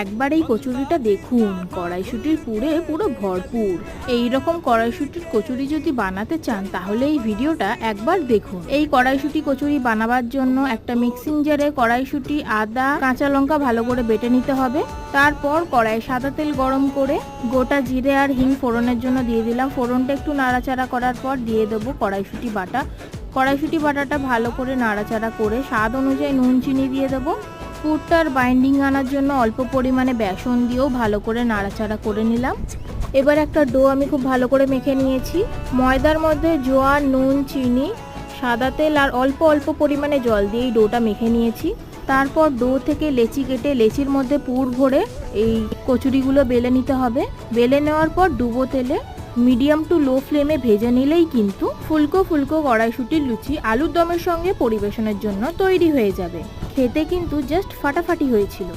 একবার এই কচুরিটা দেখুন, কড়াইশুঁটির পুরে পুরো ভরপুর। এই রকম কড়াইশুঁটির কচুরি যদি বানাতে চান তাহলে এই ভিডিওটা একবার দেখুন। এই কড়াইশুঁটি কচুরি বানাবার জন্য একটা মিক্সিং জারে কড়াইশুঁটি, আদা, কাঁচা লঙ্কা ভালো করে বেটে নিতে হবে। তারপর কড়াই সাদা তেল গরম করে গোটা জিরে আর হিং ফোড়নের জন্য দিয়ে দিলাম। ফোড়নটা একটু নাড়াচাড়া করার পর দিয়ে দেবো কড়াইশুঁটি বাটা। কড়াইশুঁটি বাটাটা ভালো করে নাড়াচাড়া করে স্বাদ অনুযায়ী নুন চিনি দিয়ে দেবো। পুরটার বাইন্ডিং আনার জন্য অল্প পরিমাণে বেসন দিয়েও ভালো করে নাড়াচাড়া করে নিলাম। এবার একটা ডো আমি খুব ভালো করে মেখে নিয়েছি। ময়দার মধ্যে জোয়ান, নুন, চিনি, সাদা তেল আর অল্প অল্প পরিমাণে জল দিয়ে এই ডোটা মেখে নিয়েছি। তারপর ডো থেকে লেচি কেটে লেচির মধ্যে পুর ভরে এই কচুরিগুলো বেলে নিতে হবে। বেলে নেওয়ার পর ডুবো তেলে মিডিয়াম টু লো ফ্লেমে ভেজে নিলেই কিন্তু ফুলকো ফুলকো কড়াইশুঁটির লুচি আলুর দমের সঙ্গে পরিবেশনের জন্য তৈরি হয়ে যাবে। খেতে কিন্তু জাস্ট ফাটাফাটি হয়েছিল।